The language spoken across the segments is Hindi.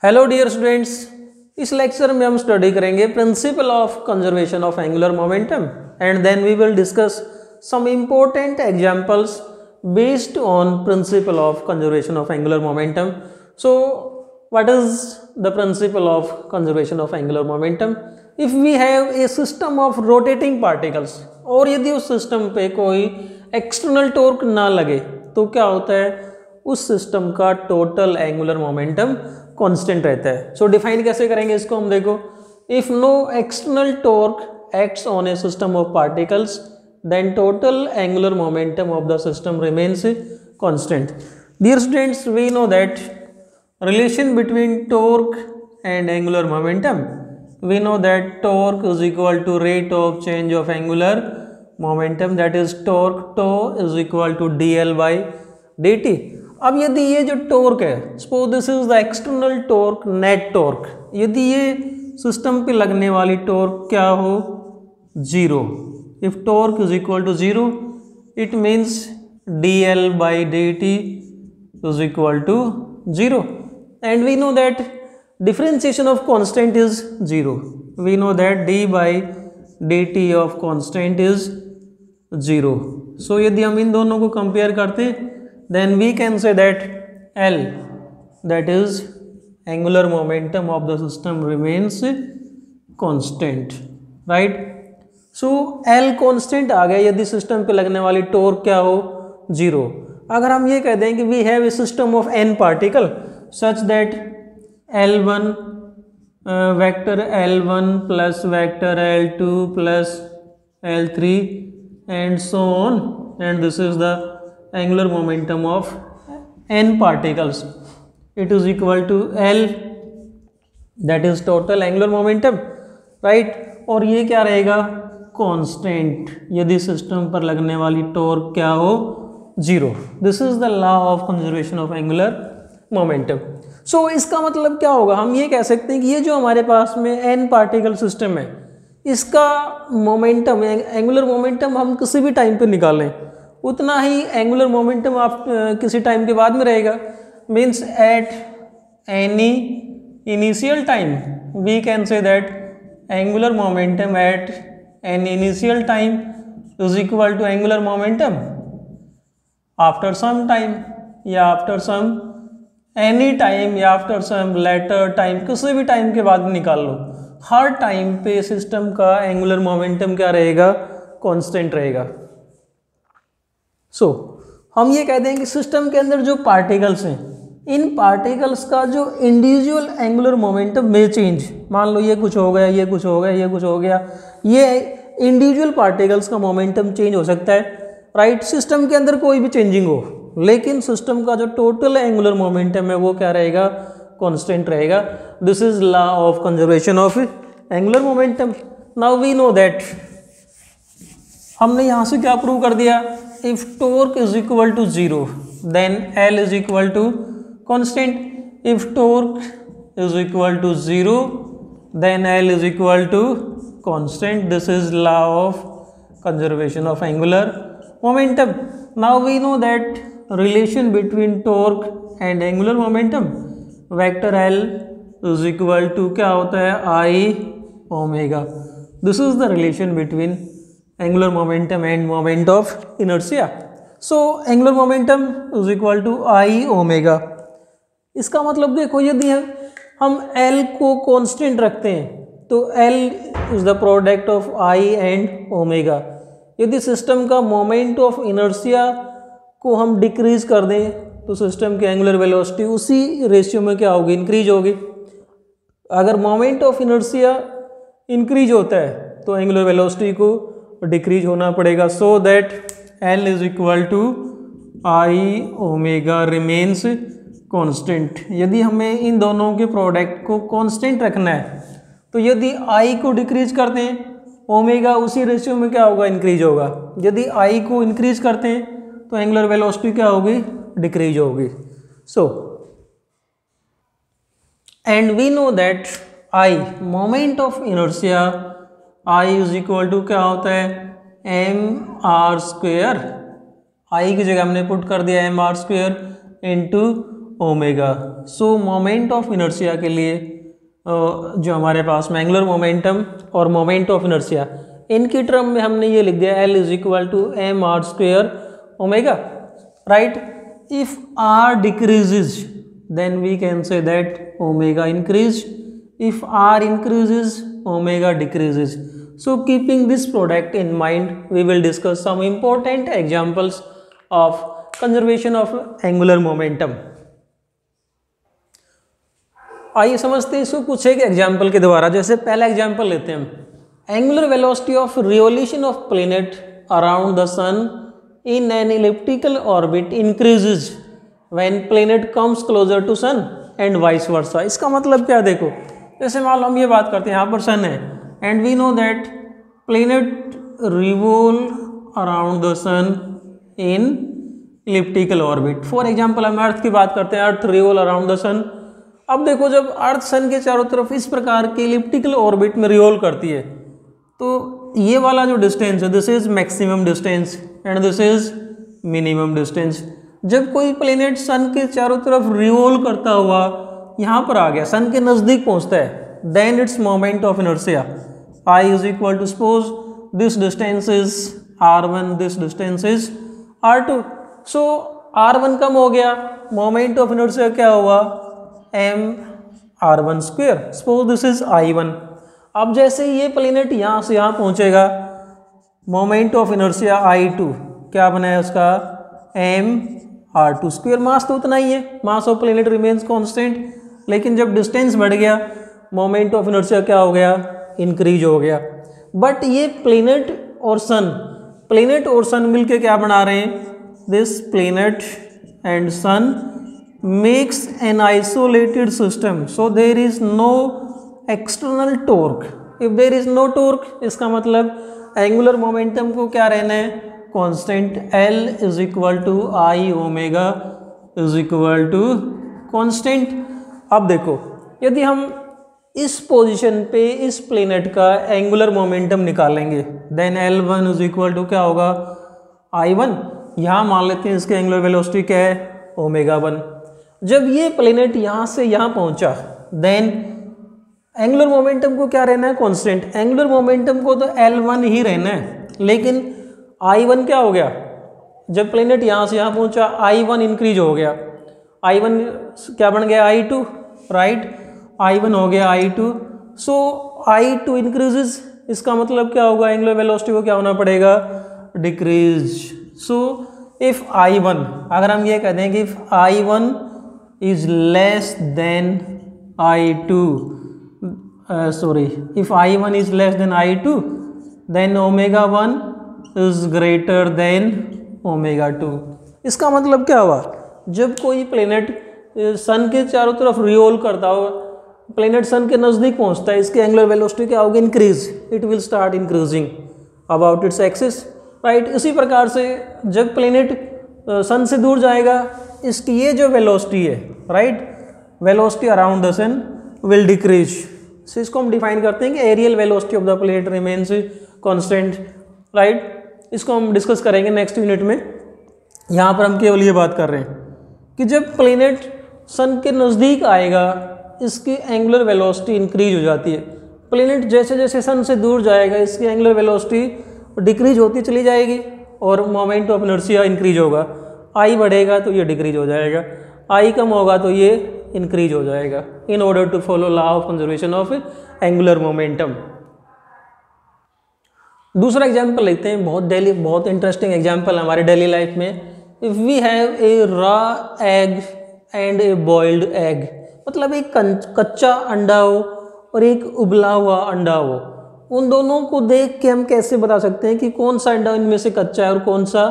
हेलो डियर स्टूडेंट्स, इस लेक्चर में हम स्टडी करेंगे principle of conservation of angular momentum and then we will discuss some important examples based on principle of conservation of angular momentum. So what is the principle of conservation of angular momentum? If we have a system of rotating particles और यदि उस सिस्टम पे कोई एक्सटर्नल टॉर्क ना लगे तो क्या होता है, उस सिस्टम का टोटल एंगुलर मोमेंटम कांस्टेंट रहता है. सो डिफाइन कैसे करेंगे इसको हम देखो. If no external torque acts on a system of particles then total angular momentum of the system remains constant. Dear students, we know that relation between torque and angular momentum, we know that torque is equal to rate of change of angular momentum, that is torque tau is equal to dl by dt. अब यदि ये जो टॉर्क है, suppose this is the external torque net torque, यदि ये सिस्टम पे लगने वाली टॉर्क क्या हो, zero. If torque is equal to zero it means dl by dt is equal to zero. And we know that differentiation of constant is 0. We know that d by dt of constant is 0. So यदि हम इन दोनों को कंपेयर करते then we can say that L, that is angular momentum of the system, remains constant, right? So L constant आ गया यदि सिस्टम पे लगने वाली टॉर्क क्या हो, 0. अगर हम ये कह दें कि we have a system of n particle such that L1 vector L1 plus vector L2 plus L3 and so on, and this is the angular momentum of n particles. It is equal to L, that is total angular momentum, right? और ये क्या रहेगा, कांस्टेंट यदि सिस्टम पर लगने वाली टॉर्क क्या हो, 0. This is the law of conservation of angular momentum. So इसका मतलब क्या होगा, हम ये कह सकते हैं कि ये जो हमारे पास में n पार्टिकल सिस्टम है, इसका मोमेंटम, एंगुलर मोमेंटम हम किसी भी टाइम पे निकालें उतना ही एंगुलर मोमेंटम आप किसी टाइम के बाद में रहेगा. Means at any initial time we can say that angular momentum at an initial time is equal to angular momentum after some time, या आफ्टर सम एनी टाइम, या आफ्टर सम लेटर टाइम, किसी भी टाइम के बाद में निकाल लो. हर टाइम पे सिस्टम का एंगुलर मोमेंटम क्या रहेगा, कांस्टेंट रहेगा. सो हम ये कहते हैं कि सिस्टम के अंदर जो पार्टिकल्स हैं, इन पार्टिकल्स का जो इंडिविजुअल एंगुलर मोमेंटम में चेंज, मान लो ये कुछ हो गया, ये कुछ हो गया, ये कुछ हो गया, ये इंडिविजुअल पार्टिकल्स का मोमेंटम चेंज हो सकता है, राइट? सिस्टम के अंदर कोई भी चेंजिंग हो, लेकिन सिस्टम का जो टोटल एंगुलर मोमेंटम है वो क्या रहेगा, कांस्टेंट रहेगा. This is law of conservation of angular momentum. Now we know that, हमने यहां से क्या प्रूव कर दिया, if torque is equal to 0 then L is equal to constant. If torque is equal to 0 then L is equal to constant. This is law of conservation of angular momentum. Now we know that relation between torque and angular momentum, vector L is equal to क्या होता है, I omega. This is the relation between angular momentum and moment of inertia. So angular momentum is equal to I omega. इसका मतलब देखो, यदि हम L को कांस्टेंट रखते हैं तो L is the product of I and omega. यदि सिस्टम का मोमेंट ऑफ इनर्शिया को हम डिक्रीज कर दें तो सिस्टम की एंगुलर वेलोसिटी उसी रेशियो में क्या होगी, इंक्रीज होगी. अगर मोमेंट ऑफ इनर्शिया इंक्रीज होता है तो एंगुलर वेलोसिटी को डिक्रीज होना पड़ेगा. So that L is equal to I omega remains constant. यदि हमें इन दोनों के प्रोडक्ट को कांस्टेंट रखना है तो यदि I को डिक्रीज करते हैं, ओमेगा उसी रेशियो में क्या होगा, इंक्रीज होगा. यदि I को इंक्रीज करते हैं तो एंगुलर वेलोसिटी क्या होगी, डिक्रीज होगी. So and we know that I, moment of inertia, I is equal to क्या होता है, mr स्क्वेयर. I की जगह हमने पुट कर दिया mr square into omega. So moment of inertia के लिए जो हमारे पास में एंगुलर मोमेंटम और मोमेंट ऑफ इनर्शिया, इनकी टर्म में हमने ये लिख दिया L is equal to M R square omega, right. If R decreases then we can say that omega increase, if R increases omega decreases. So keeping this product in mind, we will discuss some important examples of conservation of angular momentum. आइए समझते हैं इसको कुछ एक एग्जाम्पल के द्वारा। जैसे पहला एग्जाम्पल लेते हैं, angular velocity of revolution of planet around the sun in an elliptical orbit increases when planet comes closer to sun and vice versa. इसका मतलब क्या है, देखो जैसे मान लो हम ये बात करते हैं, यहाँ पर सन है and we know that planet revolve around the sun in elliptical orbit. For example हम अर्थ की बात करते हैं, earth revolve around the sun. अब देखो जब अर्थ सन के चारों तरफ इस प्रकार के इलिप्टिकल ऑर्बिट में रिवॉल्व करती है, तो ये वाला जो डिस्टेंस है this is maximum distance and this is minimum distance. जब कोई प्लेनेट सन के चारों तरफ रिवॉल्व करता हुआ यहाँ पर आ गया, सन के नज़दीक पहुँचता है, then its moment of inertia I is equal to suppose this distance is r1, this distance is r2। So r1 कम हो गया, मोमेंट ऑफ इनर्शिया क्या हुआ, m r1 square. Suppose this is I1। अब जैसे ये प्लेनेट यहाँ से यहाँ पहुँचेगा, मोमेंट ऑफ इनर्शिया I2 क्या बना है उसका, m r2 स्क्वेयर। मास तो उतना ही है, mass of planet remains constant, लेकिन जब डिस्टेंस बढ़ गया मोमेंट ऑफ इनर्शिया क्या हो गया, इंक्रीज हो गया। बट ये प्लेनेट और सन मिलके क्या बना रहे हैं, this planet and sun makes an isolated system, so there is no external torque. If there is no torque, इसका मतलब एंगुलर मोमेंटम को क्या रहना है, constant. L is equal to I omega is equal to constant. अब देखो यदि हम इस पोजीशन पे इस प्लेनेट का एंगुलर मोमेंटम निकालेंगे, then L1 is equal to क्या होगा, I1। यहाँ मान लेते हैं इसके एंगुलर वेलोसिटी क्या है, ओमेगा 1। जब ये प्लेनेट यहाँ से यहाँ पहुँचा, देन एंगुलर मोमेंटम को क्या रहना है, कांस्टेंट। एंगुलर मोमेंटम को तो L1 ही रहना है, लेकिन I1 क्या हो गया, जब प्लेनेट यहाँ से यहाँ पहुँचा I1 इंक्रीज हो गया, I1 क्या बन गया, I2, राइट। I1 हो गया I2। सो I2 इंक्रीजेस, इसका मतलब क्या होगा, एंगुलर वेलोसिटी को क्या होना पड़ेगा, डिक्रीज। सो इफ I1, अगर हम ये कह दें कि if I1 is less than I2, if I1 is less than I2, then omega 1 is greater than omega 2। इसका मतलब क्या हुआ, जब कोई प्लेनेट सन के चारों तरफ रिवॉल्व करता हो, प्लेनेट सन के नज़दीक पहुंचता है, इसकी एंगुलर वेलोसिटी क्या होगी, increase, it will start increasing about its axis, right. इसी प्रकार से जब प्लेनेट सन से दूर जाएगा, इसकी ये जो वेलोसिटी है, right, velocity around the sun will decrease. So इसको हम डिफाइन करते हैं कि areal velocity of the planet remains constant, right. इसको हम डिस्कस करेंगे नेक्स्ट यूनिट में। यहाँ पर हम केवल ये बात कर रहे हैं कि जब प्लेनेट सन के नज़दीक आएगा, इसकी एंगुलर वेलोसिटी इंक्रीज हो जाती है। प्लेनेट जैसे जैसे सन से दूर जाएगा, इसकी एंगुलर वेलोसिटी डिक्रीज होती चली जाएगी और मोमेंट ऑफ इनर्शिया इंक्रीज होगा। आई बढ़ेगा तो ये डिक्रीज हो जाएगा, आई कम होगा तो ये इंक्रीज हो जाएगा, in order to follow law of conservation of angular momentum. दूसरा एग्जाम्पल लेते हैं, बहुत इंटरेस्टिंग एग्जाम्पल हमारे डेली लाइफ में। If we have a raw egg and a boiled egg, मतलब एक कच्चा अंडा हो और एक उबला हुआ अंडा हो, उन दोनों को देख के हम कैसे बता सकते हैं कि कौन सा अंडा इनमें से कच्चा है और कौन सा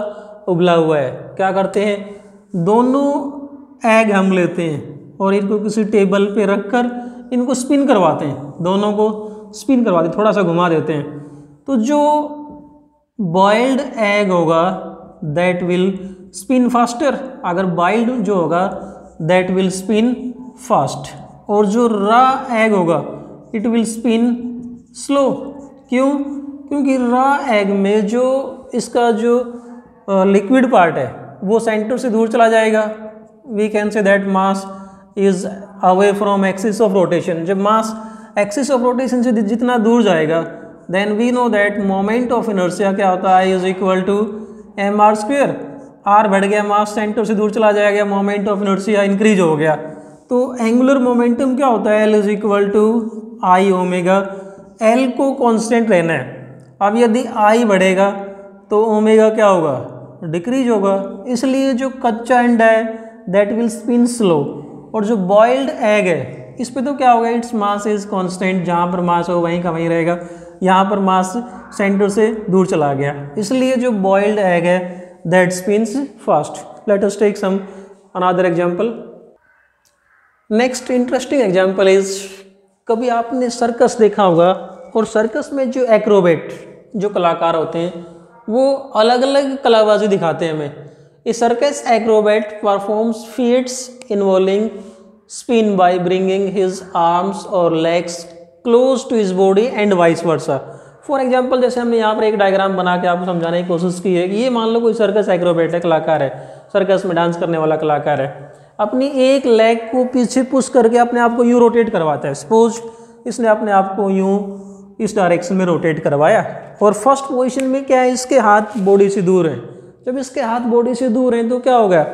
उबला हुआ है। क्या करते हैं, दोनों एग हम लेते हैं और इनको किसी टेबल पे रखकर इनको स्पिन करवाते हैं, दोनों को स्पिन करवाते हैं, थोड़ा सा घुमा देते हैं। तो जो बॉइल्ड एग होगा दैट विल स्पिन फास्टर, अगर बॉइल्ड जो होगा दैट विल स्पिन फास्ट, और जो रॉ एग होगा इट विल स्पिन स्लो। क्यों, क्योंकि रॉ एग में जो इसका जो लिक्विड पार्ट है वो सेंटर से दूर चला जाएगा, we can say that mass is away from axis of rotation. जब मास एक्सिस ऑफ रोटेशन से जितना दूर जाएगा then we know that moment of inertia क्या होता है, is equal to M R square. R बढ़ गया, मास सेंटर से दूर चला जाएगा, मोमेंट ऑफ इनर्शिया इंक्रीज हो गया, तो एंगुलर मोमेंटम क्या होता है, L is equal to I omega. L को कांस्टेंट रहना है। अब यदि आई बढ़ेगा तो ओमेगा क्या होगा, डिक्रीज होगा। इसलिए जो कच्चा अंडा है दैट विल स्पिन स्लो, और जो बॉइल्ड एग है इस पे तो क्या होगा, इट्स मास इज कांस्टेंट, जहाँ पर मास हो वहीं का वहीं रहेगा, यहाँ पर मास सेंटर से दूर चला गया, इसलिए जो बॉइल्ड एग है that spins fast. Let us take some another example. Next interesting example is, कभी आपने सर्कस देखा होगा, और सर्कस में जो एक्रोबेट जो कलाकार होते हैं वो अलग अलग कलाबाजी दिखाते हैं हमें। A circus acrobat performs feats involving spin by bringing his arms और legs close to his body and vice versa. For example, जैसे हमने यहाँ पर एक डायग्राम बना के आपको समझाने की कोशिश की है कि ये मान लो कोई सर्कस एक्रोबेट है, कलाकार है, सर्कस में डांस करने वाला कलाकार है, अपनी एक लेग को पीछे पुश करके अपने आप को यूँ रोटेट करवाता है। सपोज इसने अपने आप को यूँ इस डायरेक्शन में रोटेट करवाया, और फर्स्ट पोजीशन में क्या है, इसके हाथ बॉडी से दूर है। जब इसके हाथ बॉडी से दूर हैं तो क्या हो गया,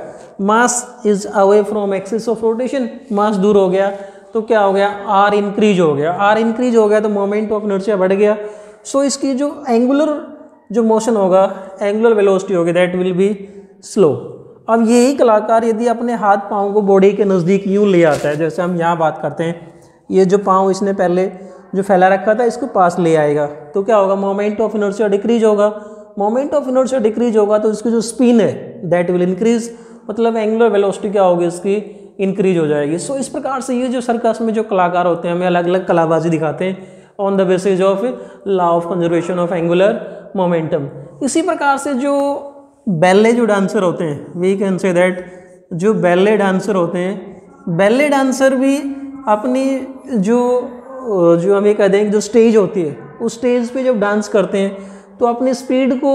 mass is away from axis of rotation, mass दूर हो गया तो क्या हो गया, आर इंक्रीज हो गया। आर इंक्रीज हो गया तो मोमेंट ऑफ इनर्शिया बढ़ गया। सो इसकी जो एंगुलर जो मोशन होगा, एंगुलर वेलोसिटी होगी, दैट विल बी स्लो। अब यही कलाकार यदि अपने हाथ पाँव को बॉडी के नज़दीक यूँ ले आता है, जैसे हम यहाँ बात करते हैं, ये जो पाँव इसने पहले जो फैला रखा था इसको पास ले आएगा, तो क्या होगा, मोमेंट ऑफ इनर्शिया डिक्रीज होगा। मोमेंट ऑफ इनर्शिया डिक्रीज होगा तो इसकी जो स्पिन है दैट विल इंक्रीज, मतलब एंगुलर वेलोसिटी क्या होगी, इसकी इंक्रीज हो जाएगी। सो इस प्रकार से ये जो सर्कस में जो कलाकार होते हैं हमें अलग अलग कलाबाजी दिखाते हैं on the basis of law of conservation of angular momentum. इसी प्रकार से जो बैले जो डांसर होते हैं, वी कैन से दैट जो बैले डांसर होते हैं, बैले डांसर भी अपनी जो हम ये कह दें जो स्टेज होती है उस स्टेज पे जब डांस करते हैं तो अपनी स्पीड को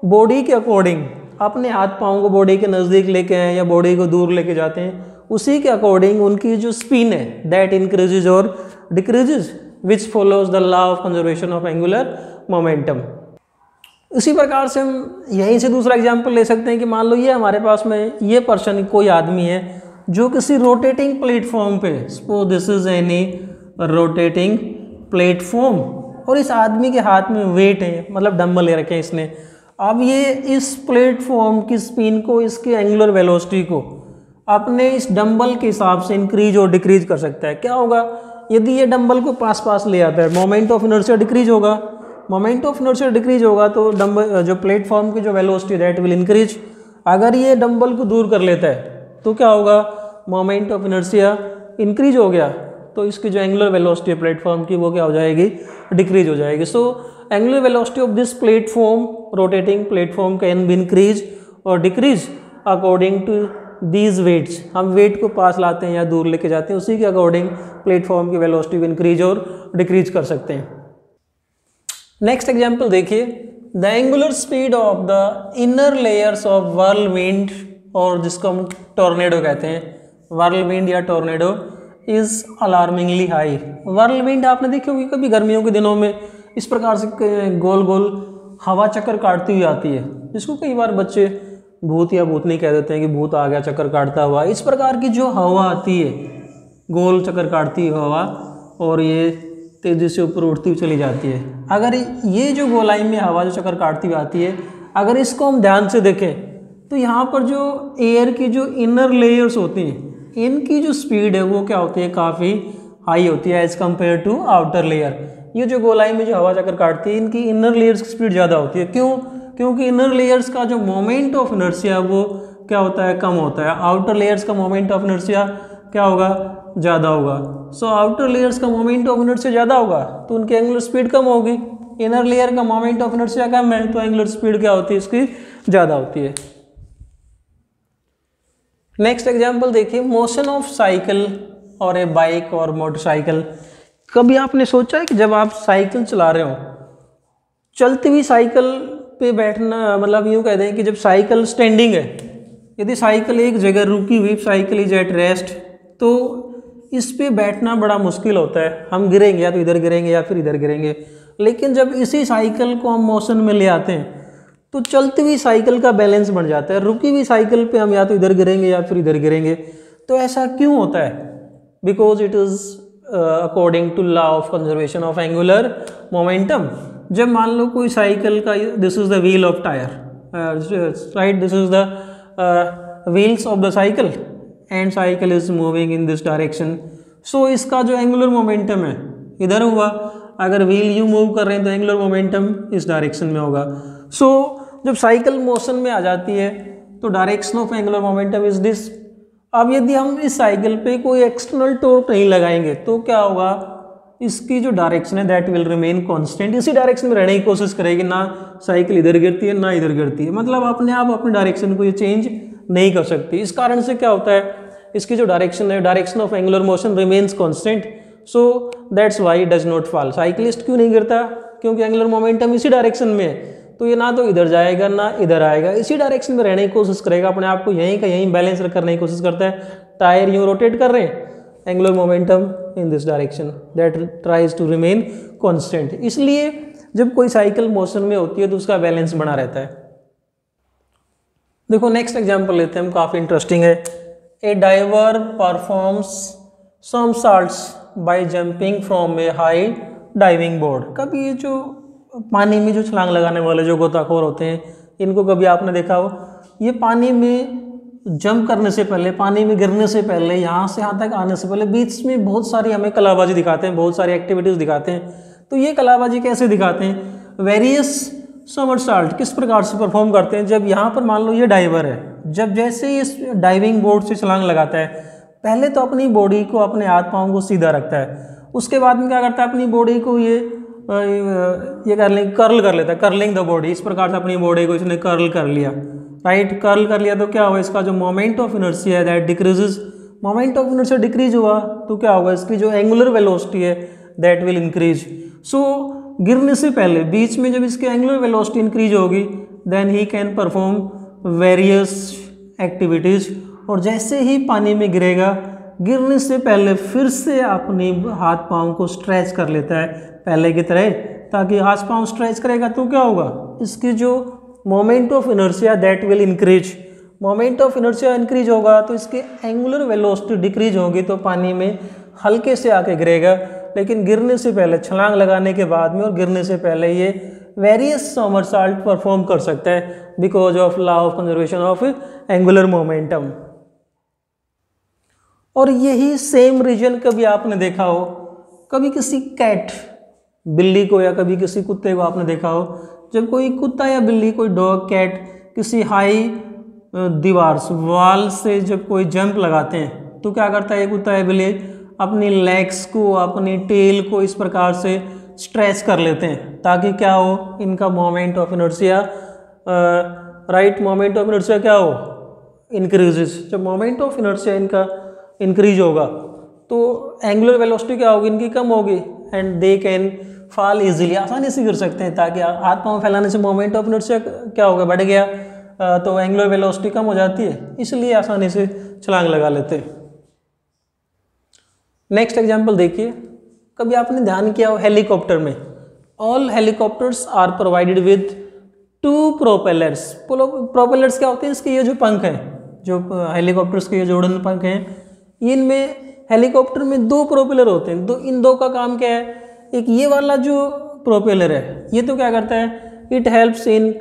बॉडी के अकॉर्डिंग, अपने हाथ पाँव को बॉडी के नज़दीक लेके आए या बॉडी को दूर लेके जाते हैं, उसी के अकॉर्डिंग उनकी जो स्पिन है दैट इंक्रीजेज और decreases, which follows the law of conservation of angular momentum. इसी प्रकार से हम यहीं से दूसरा एग्जाम्पल ले सकते हैं कि मान लो ये हमारे पास में ये पर्सन, कोई आदमी है जो किसी रोटेटिंग प्लेटफॉर्म पे, suppose this is any rotating platform, और इस आदमी के हाथ में वेट है, मतलब डंबल ले रखे हैं इसने। अब ये इस प्लेटफॉर्म की स्पिन को, इसके एंगुलर वेलोसिटी को अपने इस डंबल के हिसाब से इंक्रीज और डिक्रीज कर सकता है। क्या होगा, यदि ये डंबल को पास पास ले आता है, मोमेंट ऑफ इनर्शिया डिक्रीज होगा। मोमेंट ऑफ इनर्शिया डिक्रीज होगा तो डंबल जो प्लेटफॉर्म की जो वेलोसिटी दैट विल इंक्रीज। अगर ये डंबल को दूर कर लेता है तो क्या होगा, मोमेंट ऑफ इनर्शिया इंक्रीज हो गया, तो इसकी जो एंगुलर वेलोसिटी है प्लेटफॉर्म की वो क्या हो जाएगी, डिक्रीज हो जाएगी। So angular velocity of this platform, rotating platform can be increase और decrease according to these weights. हम वेट को पास लाते हैं या दूर लेके जाते हैं, उसी के अकॉर्डिंग प्लेटफॉर्म की वेलोसिटी को इंक्रीज और डिक्रीज कर सकते हैं। नेक्स्ट एग्जाम्पल देखिए, the angular speed of the inner layers of whirlwind, और जिसको हम टॉर्नेडो कहते हैं, व्हर्लविंड या tornado is alarmingly high. Whirlwind आपने देखी होगी कभी गर्मियों के दिनों में, इस प्रकार से गोल गोल हवा चक्कर काटती हुई आती है, जिसको कई बार बच्चे भूत या भूतनी कह देते हैं कि भूत आ गया चक्कर काटता हुआ। इस प्रकार की जो हवा आती है, गोल चक्कर काटती हुई हवा, और ये तेज़ी से ऊपर उठती हुई चली जाती है। अगर ये जो गोलाई में हवा जो चक्कर काटती हुई आती है, अगर इसको हम ध्यान से देखें तो यहाँ पर जो एयर की जो इनर लेयर्स होती हैं, इनकी जो स्पीड है वो क्या होती है, काफ़ी हाई होती है as compare to outer layer. ये जो गोलाई में जो हवा चक्कर काटती है, इनकी इनर लेयर्स की स्पीड ज़्यादा होती है। क्यों? क्योंकि इनर लेयर्स का जो मोमेंट ऑफ इनर्शिया वो क्या होता है, कम होता है। आउटर लेयर्स का मोमेंट ऑफ इनर्शिया क्या होगा, ज़्यादा होगा। सो आउटर लेयर्स का मोमेंट ऑफ इनर्शिया ज़्यादा होगा तो उनकी एंगुलर स्पीड कम होगी। इनर लेयर का मोमेंट ऑफ इनर्शिया कम है तो एंगुलर स्पीड क्या होती है, इसकी ज़्यादा होती है। नेक्स्ट एग्जाम्पल देखिए, मोशन ऑफ साइकिल और ए बाइक और मोटरसाइकिल। कभी आपने सोचा है कि जब आप साइकिल चला रहे हो, चलती हुई साइकिल पे बैठना, मतलब यूँ कह दें कि जब साइकिल स्टैंडिंग है, यदि साइकिल एक जगह रुकी हुई, साइकिल इज एट रेस्ट, तो इस पे बैठना बड़ा मुश्किल होता है, हम गिरेंगे या तो इधर गिरेंगे या फिर इधर गिरेंगे। लेकिन जब इसी साइकिल को हम मोशन में ले आते हैं तो चलती हुई साइकिल का बैलेंस बन जाता है, रुकी हुई साइकिल पे हम या तो इधर गिरेंगे या फिर इधर गिरेंगे। तो ऐसा क्यों होता है? Because it is according to law of conservation of angular momentum. जब मान लो कोई साइकिल का, this is the wheel of tyre, right, this is the wheels of the cycle and cycle is moving in this direction. So इसका जो एंगुलर मोमेंटम है इधर हुआ, अगर व्हील यू मूव कर रहे हैं तो एंगुलर मोमेंटम इस डायरेक्शन में होगा। सो जब साइकिल मोशन में आ जाती है तो direction of angular momentum is this. अब यदि हम इस साइकिल पे कोई एक्सटर्नल टॉर्क नहीं लगाएंगे तो क्या होगा, इसकी जो डायरेक्शन है दैट विल रिमेन कांस्टेंट, इसी डायरेक्शन में रहने की कोशिश करेगी, ना साइकिल इधर गिरती है ना इधर गिरती है, मतलब अपने आप अपनी डायरेक्शन को ये चेंज नहीं कर सकती। इस कारण से क्या होता है, इसकी जो डायरेक्शन है, direction of angular motion remains constant, so that's why does not fall. Cyclist क्यों नहीं गिरता? क्योंकि एंगुलर मोमेंटम इसी डायरेक्शन में है, तो ये ना तो इधर जाएगा ना इधर आएगा, इसी डायरेक्शन में रहने की कोशिश करेगा, अपने आप को यहीं का यहीं बैलेंस करने की कोशिश करता है। टायर यूँ रोटेट कर रहे हैं, angular momentum in this direction that tries to remain constant. इसलिए जब कोई साइकिल मोशन में होती है तो उसका बैलेंस बना रहता है। देखो नेक्स्ट एग्जांपल लेते हैं हम, काफ़ी इंटरेस्टिंग है। A diver performs somersaults by jumping from a high diving board. कभी ये जो पानी में जो छलांग लगाने वाले जो गोताखोर होते हैं, इनको कभी आपने देखा हो, ये पानी में जंप करने से पहले, पानी में गिरने से पहले, यहाँ से यहाँ तक आने से पहले बीच में बहुत सारी हमें कलाबाजी दिखाते हैं, बहुत सारी एक्टिविटीज़ दिखाते हैं। तो ये कलाबाजी कैसे दिखाते हैं? वेरियस somersault किस प्रकार से परफॉर्म करते हैं? जब यहाँ पर मान लो ये डाइवर है, जब जैसे ही इस डाइविंग बोर्ड से छलांग लगाता है, पहले तो अपनी बॉडी को, अपने हाथ पाँव को सीधा रखता है, उसके बाद में क्या करता है, अपनी बॉडी को ये कर्ल कर लेता है, कर्लिंग द बॉडी। इस प्रकार से अपनी बॉडी को इसने कर्ल कर लिया, राइट, कर्ल कर लिया तो क्या हुआ, इसका जो मोमेंट ऑफ इनर्शिया है that decreases. Moment of inertia decrease हुआ तो क्या होगा, इसकी जो एंगुलर वेलोसिटी है दैट विल इंक्रीज। सो गिरने से पहले बीच में जब इसकी एंगुलर वेलोसिटी इंक्रीज होगी then he can perform various activities. और जैसे ही पानी में गिरेगा, गिरने से पहले फिर से अपने हाथ पाँव को स्ट्रेच कर लेता है पहले की तरह, ताकि हाथ पाँव स्ट्रेच करेगा तो क्या होगा, इसकी जो moment of inertia that will increase. Moment of inertia increase होगा तो इसकी एंगुलर वेलोसिटी डिक्रीज होगी, तो पानी में हल्के से आके गिरेगा। लेकिन गिरने से पहले, छलांग लगाने के बाद में और गिरने से पहले ये वेरियस somersault परफॉर्म कर सकता है because of law of conservation of angular momentum. और यही सेम रीजन कभी आपने देखा हो, कभी किसी कैट, बिल्ली को या कभी किसी कुत्ते को आपने देखा हो, जब कोई कुत्ता या बिल्ली, कोई डॉग, कैट किसी हाई दीवार वॉल से जब कोई जंप लगाते हैं तो क्या करता है ये कुत्ता या बिल्ली, अपनी लेग्स को, अपनी टेल को इस प्रकार से स्ट्रेच कर लेते हैं ताकि क्या हो, इनका moment of inertia, right, moment of inertia क्या हो, इंक्रीजेस। जब मोमेंट ऑफ इनर्शिया इनका इंक्रीज होगा तो एंगुलर वेलोसिटी क्या होगी, इनकी कम होगी and they can fall easily, आसानी से गिर सकते हैं, ताकि हाथ पाँव फैलाने से मोमेंट ऑफ इनर्शिया क्या होगा, बढ़ गया, तो एंगुलर वेलोसिटी कम हो जाती है, इसलिए आसानी से छलांग लगा लेते हैं। नेक्स्ट एग्जाम्पल देखिए, कभी आपने ध्यान किया हो हेलीकॉप्टर में, all helicopters are provided with 2 propellers. Propellers क्या होते हैं, इसके ये जो पंख हैं, जो हेलीकॉप्टर्स के ये जो उड़न पंख हैं, इनमें हेलीकॉप्टर में 2 प्रोपेलर होते हैं। इन दो का काम क्या है, एक ये वाला जो प्रोपेलर है ये तो क्या करता है, it helps in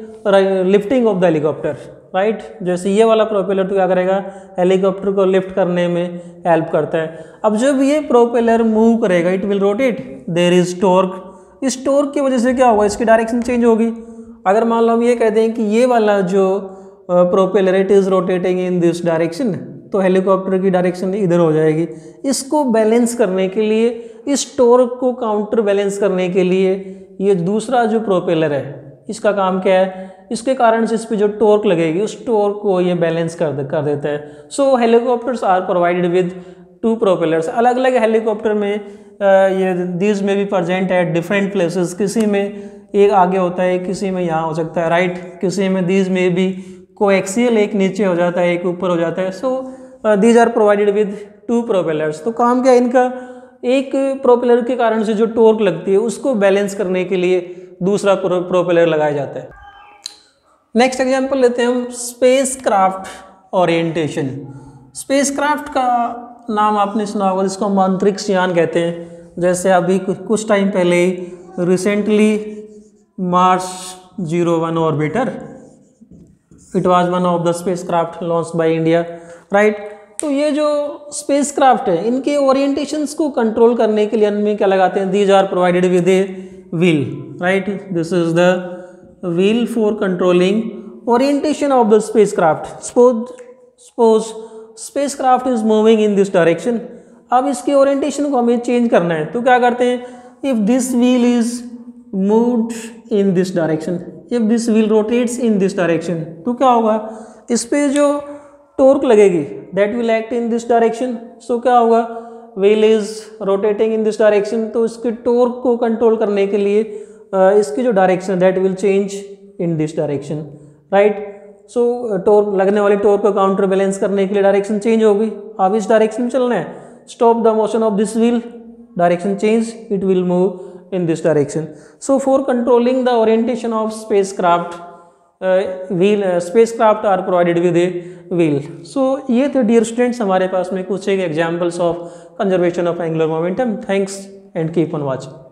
lifting of the helicopter, right. जैसे ये वाला प्रोपेलर तो क्या करेगा, हेलीकॉप्टर को लिफ्ट करने में हेल्प करता है। अब जब ये प्रोपेलर मूव करेगा, it will rotate, there is torque. इस टॉर्क की वजह से क्या होगा, इसकी डायरेक्शन चेंज होगी। अगर मान लो हम ये कहते हैं कि ये वाला जो propeller it is rotating in this direction, तो हेलीकॉप्टर की डायरेक्शन इधर हो जाएगी। इसको बैलेंस करने के लिए, इस टॉर्क को काउंटर बैलेंस करने के लिए ये दूसरा जो प्रोपेलर है, इसका काम क्या है, इसके कारण से इस पे जो टॉर्क लगेगी उस टॉर्क को ये बैलेंस कर देता है। So helicopters are provided with 2 propellers. अलग अलग हेलीकॉप्टर में ये दीज में भी प्रेजेंट एट डिफरेंट प्लेसेस, किसी में एक आगे होता है, किसी में यहाँ हो सकता है, राइट, किसी में दीज में भी कोएक्सियल, एक नीचे हो जाता है एक ऊपर हो जाता है। So these are provided with 2 propellers. तो काम क्या है इनका, एक प्रोपेलर के कारण से जो टॉर्क लगती है उसको बैलेंस करने के लिए दूसरा प्रोपेलर लगाया जाता है। नेक्स्ट एग्जांपल लेते हैं हम, स्पेसक्राफ्ट ओरिएंटेशन। स्पेसक्राफ्ट का नाम आपने सुना होगा, जिसको हम अंतरिक्ष यान कहते हैं। जैसे अभी कुछ टाइम पहले recently Mars 01 orbiter, it was one of the spacecraft launched by India, right. तो ये जो स्पेसक्राफ्ट है इनके ओरिएंटेशंस को कंट्रोल करने के लिए इनमें क्या लगाते हैं, these are provided with a wheel, right. This is the wheel for controlling orientation of the spacecraft. Suppose spacecraft is moving in this direction. अब इसके ओरिएंटेशन को हमें चेंज करना है, तो क्या करते हैं, if this wheel is moved in this direction, if this wheel rotates in this direction, तो क्या होगा, इस पे जो टॉर्क लगेगी that will act in this direction. So क्या होगा, wheel is rotating in this direction, तो इसके टॉर्क को कंट्रोल करने के लिए इसकी जो direction that will change in this direction, right. So torque, लगने वाली टॉर्क को काउंटर बैलेंस करने के लिए डायरेक्शन चेंज होगी। अब इस डायरेक्शन में चलना है, stop the motion of this wheel, direction change, it will move in this direction. So for controlling the orientation of spacecraft, spacecraft are provided with a wheel. So ये थे डियर स्टूडेंट्स हमारे पास में कुछ एक examples of conservation of angular momentum. Thanks and keep on watching.